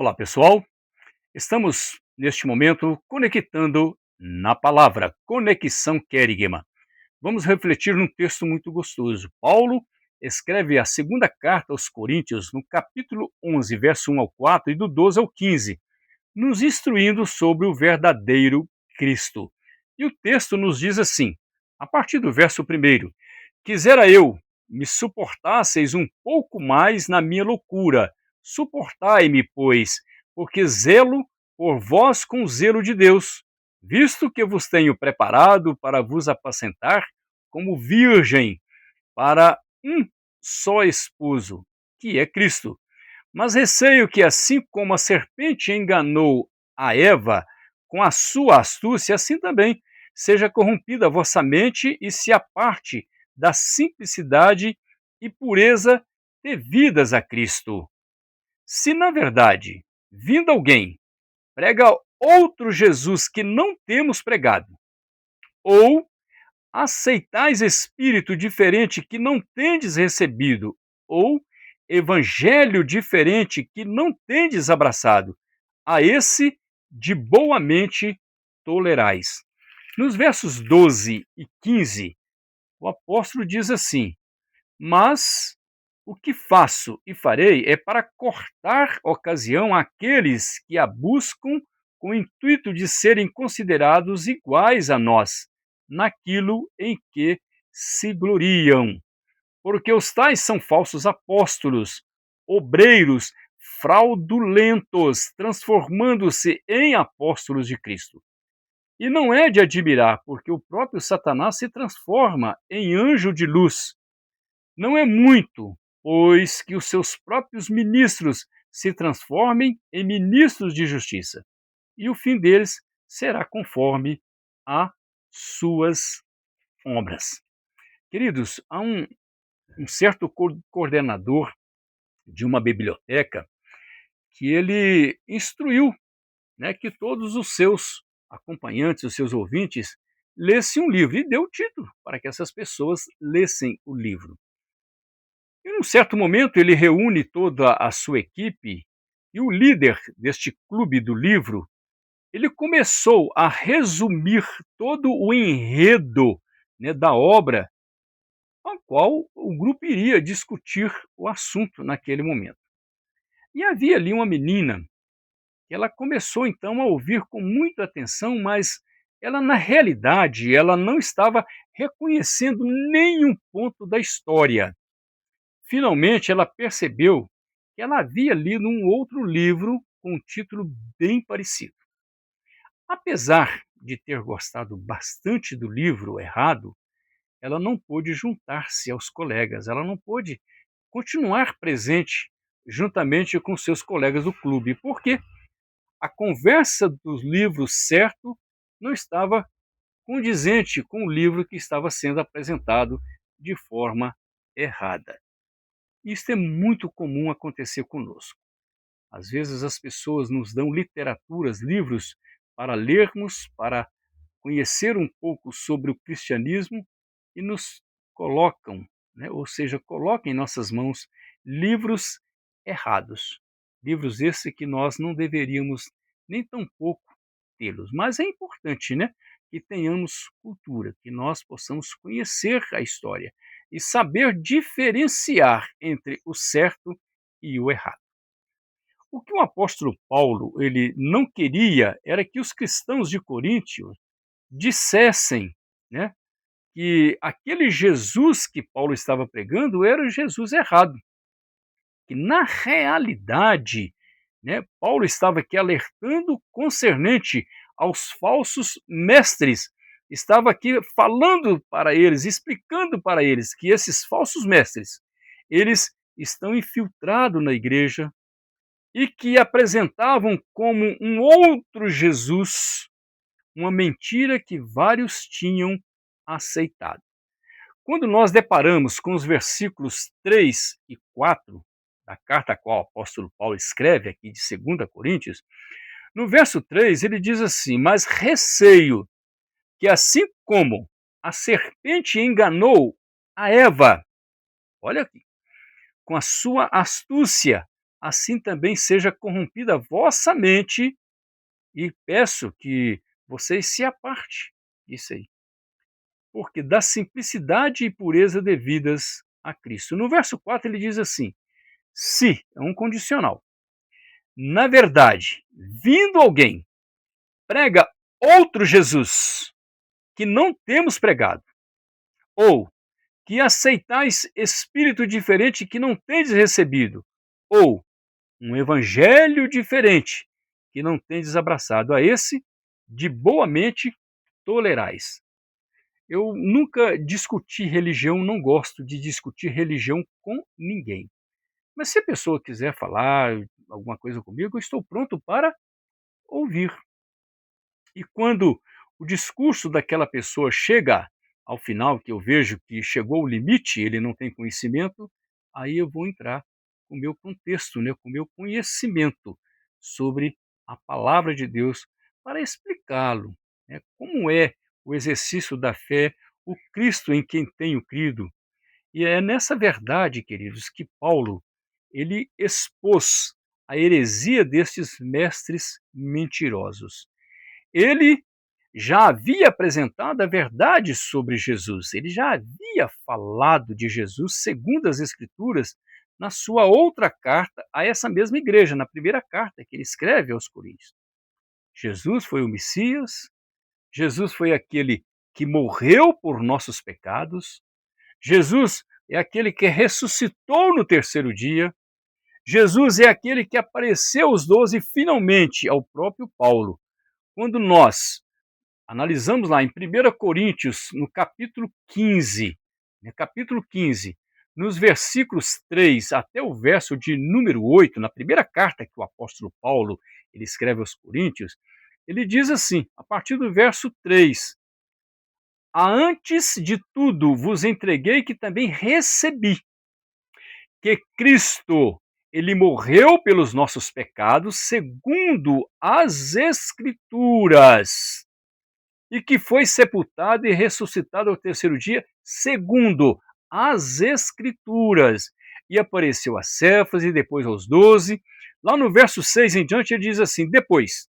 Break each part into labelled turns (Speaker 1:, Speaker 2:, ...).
Speaker 1: Olá, pessoal. Estamos neste momento conectando na palavra, conexão querigma. Vamos refletir num texto muito gostoso. Paulo escreve a segunda carta aos Coríntios, no capítulo 11, verso 1 ao 4 e do 12 ao 15, nos instruindo sobre o verdadeiro Cristo. E o texto nos diz assim, a partir do verso 1: Quisera eu me suportasseis um pouco mais na minha loucura. Suportai-me, pois, porque zelo por vós com o zelo de Deus, visto que vos tenho preparado para vos apacentar como virgem para um só esposo, que é Cristo. Mas receio que, assim como a serpente enganou a Eva com a sua astúcia, assim também seja corrompida a vossa mente e se aparte da simplicidade e pureza devidas a Cristo. Se, na verdade, vindo alguém, prega outro Jesus que não temos pregado, ou aceitais espírito diferente que não tendes recebido, ou evangelho diferente que não tendes abraçado, a esse de boa mente tolerais. Nos versos 12 e 15, o apóstolo diz assim: Mas o que faço e farei é para cortar ocasião àqueles que a buscam com o intuito de serem considerados iguais a nós, naquilo em que se gloriam. Porque os tais são falsos apóstolos, obreiros fraudulentos, transformando-se em apóstolos de Cristo. E não é de admirar, porque o próprio Satanás se transforma em anjo de luz. Não é muito, pois que os seus próprios ministros se transformem em ministros de justiça, e o fim deles será conforme a suas obras. Queridos, há um certo coordenador de uma biblioteca que ele instruiu, né, que todos os seus acompanhantes, os seus ouvintes, lessem um livro, e deu o título para que essas pessoas lessem o livro. E num certo momento ele reúne toda a sua equipe e o líder deste clube do livro, ele começou a resumir todo o enredo, né, da obra, ao qual o grupo iria discutir o assunto naquele momento. E havia ali uma menina que ela começou então a ouvir com muita atenção, mas ela na realidade ela não estava reconhecendo nenhum ponto da história. Finalmente, ela percebeu que ela havia lido um outro livro com um título bem parecido. Apesar de ter gostado bastante do livro errado, ela não pôde juntar-se aos colegas, ela não pôde continuar presente juntamente com seus colegas do clube, porque a conversa dos livros certo não estava condizente com o livro que estava sendo apresentado de forma errada. Isso é muito comum acontecer conosco. Às vezes as pessoas nos dão literaturas, livros para lermos, para conhecer um pouco sobre o cristianismo e nos colocam, né, ou seja, colocam em nossas mãos livros errados. Livros esses que nós não deveríamos nem tampouco tê-los. Mas é importante, né, que tenhamos cultura, que nós possamos conhecer a história e saber diferenciar entre o certo e o errado. O que o apóstolo Paulo ele não queria era que os cristãos de Coríntio dissessem, né, que aquele Jesus que Paulo estava pregando era o Jesus errado. Que na realidade, né, Paulo estava aqui alertando concernente aos falsos mestres, estava aqui falando para eles, explicando para eles que esses falsos mestres, eles estão infiltrados na igreja e que apresentavam como um outro Jesus, uma mentira que vários tinham aceitado. Quando nós deparamos com os versículos 3 e 4 da carta a qual o apóstolo Paulo escreve aqui de 2 Coríntios, no verso 3 ele diz assim: Mas receio que assim como a serpente enganou a Eva, olha aqui, com a sua astúcia, assim também seja corrompida a vossa mente, e peço que vocês se aparte disso aí, porque da simplicidade e pureza devidas a Cristo. No verso 4 ele diz assim: se, é um condicional, na verdade, vindo alguém, prega outro Jesus, que não temos pregado, ou que aceitais espírito diferente que não tendes recebido, ou um evangelho diferente que não tendes abraçado, a esse de boa mente tolerais. Eu nunca discuti religião, não gosto de discutir religião com ninguém. Mas se a pessoa quiser falar alguma coisa comigo, eu estou pronto para ouvir. E quando o discurso daquela pessoa chega ao final, que eu vejo que chegou ao limite, ele não tem conhecimento, aí eu vou entrar com o meu contexto, né, com o meu conhecimento sobre a palavra de Deus para explicá-lo, né, como é o exercício da fé, o Cristo em quem tenho crido. E é nessa verdade, queridos, que Paulo ele expôs a heresia destes mestres mentirosos. Ele já havia apresentado a verdade sobre Jesus, ele já havia falado de Jesus segundo as Escrituras na sua outra carta a essa mesma igreja, na primeira carta que ele escreve aos Coríntios. Jesus foi o Messias, Jesus foi aquele que morreu por nossos pecados, Jesus é aquele que ressuscitou no terceiro dia, Jesus é aquele que apareceu aos 12 finalmente ao próprio Paulo. Quando nós analisamos lá em 1 Coríntios, no capítulo 15, nos versículos 3 até o verso de número 8, na primeira carta que o apóstolo Paulo ele escreve aos Coríntios, ele diz assim, a partir do verso 3: antes de tudo vos entreguei que também recebi, que Cristo, ele morreu pelos nossos pecados, segundo as Escrituras, e que foi sepultado e ressuscitado ao terceiro dia, segundo as Escrituras, e apareceu a Cefas e depois aos 12. Lá no verso 6 em diante, ele diz assim: depois,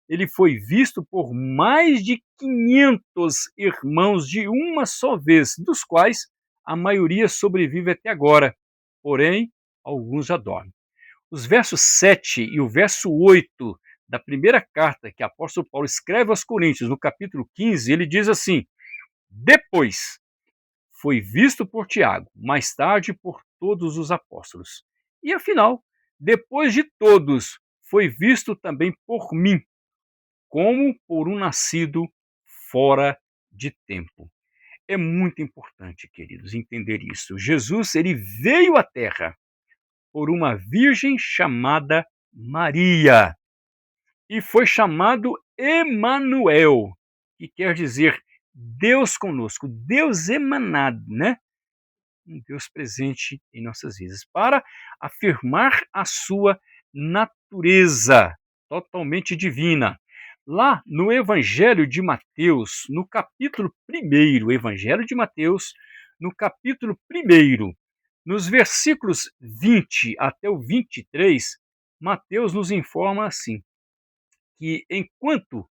Speaker 1: ele foi visto por mais de 500 irmãos de uma só vez, dos quais a maioria sobrevive até agora, porém, alguns já dormem. Os versos 7 e o verso 8 da primeira carta que o apóstolo Paulo escreve aos Coríntios, no capítulo 15, ele diz assim: depois foi visto por Tiago, mais tarde por todos os apóstolos. E afinal, depois de todos, foi visto também por mim, como por um nascido fora de tempo. É muito importante, queridos, entender isso. Jesus, ele veio à Terra por uma virgem chamada Maria e foi chamado Emanuel, que quer dizer Deus conosco, Deus emanado, né? Um Deus presente em nossas vidas, para afirmar a sua natureza totalmente divina. Lá no Evangelho de Mateus, no capítulo 1, Evangelho de Mateus, no capítulo 1, nos versículos 20 até o 23, Mateus nos informa assim, que enquanto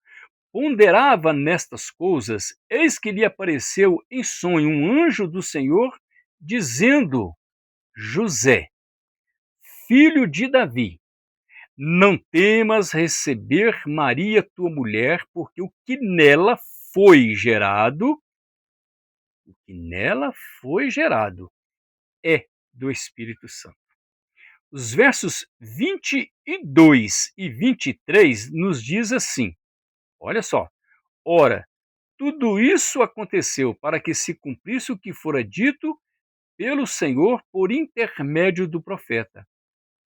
Speaker 1: ponderava nestas coisas, eis que lhe apareceu em sonho um anjo do Senhor, dizendo: José, filho de Davi, não temas receber Maria, tua mulher, porque o que nela foi gerado, é do Espírito Santo. Os versos 22 e 23 nos diz assim, olha só, ora, tudo isso aconteceu para que se cumprisse o que fora dito pelo Senhor por intermédio do profeta.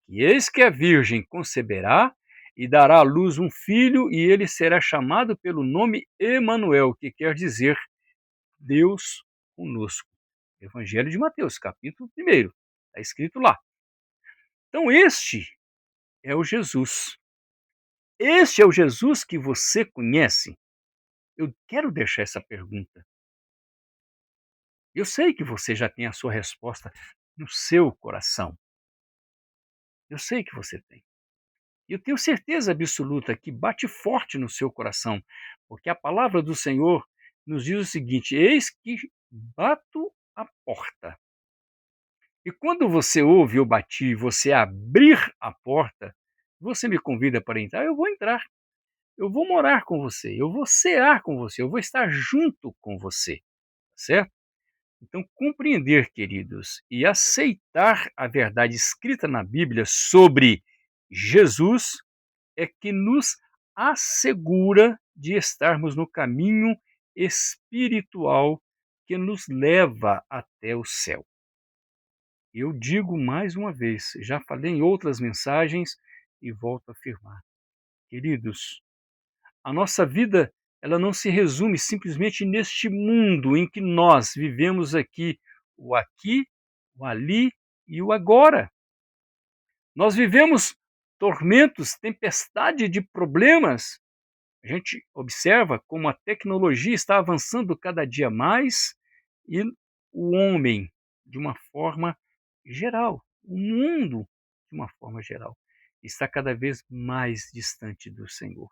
Speaker 1: E eis que a Virgem conceberá e dará à luz um filho, e ele será chamado pelo nome Emanuel, que quer dizer Deus conosco. Evangelho de Mateus, capítulo 1, está escrito lá. Então este é o Jesus. Este é o Jesus que você conhece? Eu quero deixar essa pergunta. Eu sei que você já tem a sua resposta no seu coração. Eu sei que você tem. E eu tenho certeza absoluta que bate forte no seu coração, porque a palavra do Senhor nos diz o seguinte: eis que bato a porta. E quando você ouve eu bati, você abrir a porta, você me convida para entrar, eu vou entrar. Eu vou morar com você, eu vou cear com você, eu vou estar junto com você, certo? Então, compreender, queridos, e aceitar a verdade escrita na Bíblia sobre Jesus é que nos assegura de estarmos no caminho espiritual que nos leva até o céu. Eu digo mais uma vez, já falei em outras mensagens e volto a afirmar. Queridos, a nossa vida, ela não se resume simplesmente neste mundo em que nós vivemos aqui, o ali e o agora. Nós vivemos tormentos, tempestade de problemas. A gente observa como a tecnologia está avançando cada dia mais e o homem, de uma forma geral, o mundo, de uma forma geral, está cada vez mais distante do Senhor,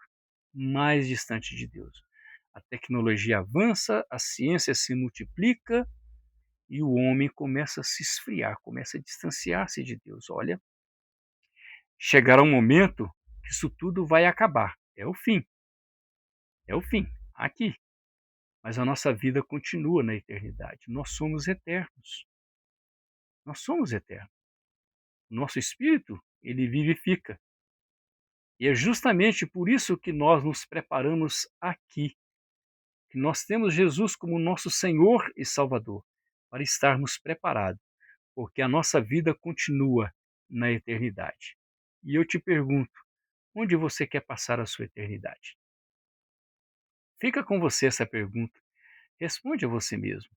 Speaker 1: mais distante de Deus. A tecnologia avança, a ciência se multiplica e o homem começa a se esfriar, começa a distanciar-se de Deus. Olha, chegará um momento que isso tudo vai acabar. É o fim, aqui. Mas a nossa vida continua na eternidade. Nós somos eternos. Nós somos eternos. O nosso espírito, ele vivifica. E é justamente por isso que nós nos preparamos aqui, que nós temos Jesus como nosso Senhor e Salvador, para estarmos preparados, porque a nossa vida continua na eternidade. E eu te pergunto, onde você quer passar a sua eternidade? Fica com você essa pergunta. Responde a você mesmo.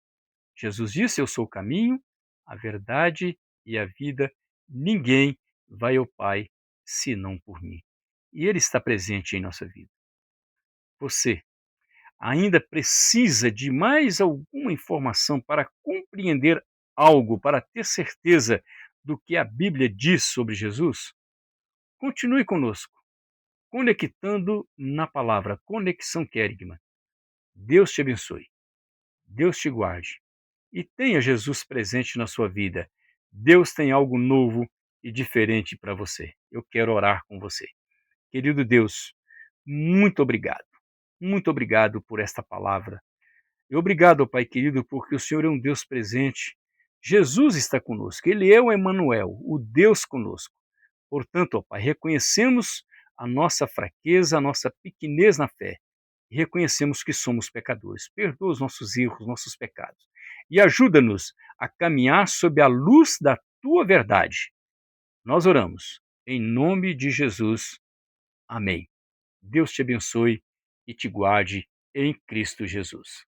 Speaker 1: Jesus disse: eu sou o caminho, a verdade e a vida. Ninguém vai ao Pai senão por mim. E Ele está presente em nossa vida. Você ainda precisa de mais alguma informação para compreender algo, para ter certeza do que a Bíblia diz sobre Jesus? Continue conosco, conectando na palavra Conexão Querigma. Deus te abençoe, Deus te guarde e tenha Jesus presente na sua vida. Deus tem algo novo e diferente para você. Eu quero orar com você. Querido Deus, muito obrigado. Muito obrigado por esta palavra. E obrigado, Pai querido, porque o Senhor é um Deus presente. Jesus está conosco. Ele é o Emanuel, o Deus conosco. Portanto, ó Pai, reconhecemos a nossa fraqueza, a nossa pequenez na fé. E reconhecemos que somos pecadores. Perdoa os nossos erros, nossos pecados. E ajuda-nos a caminhar sob a luz da Tua verdade. Nós oramos. Em nome de Jesus. Amém. Deus te abençoe e te guarde em Cristo Jesus.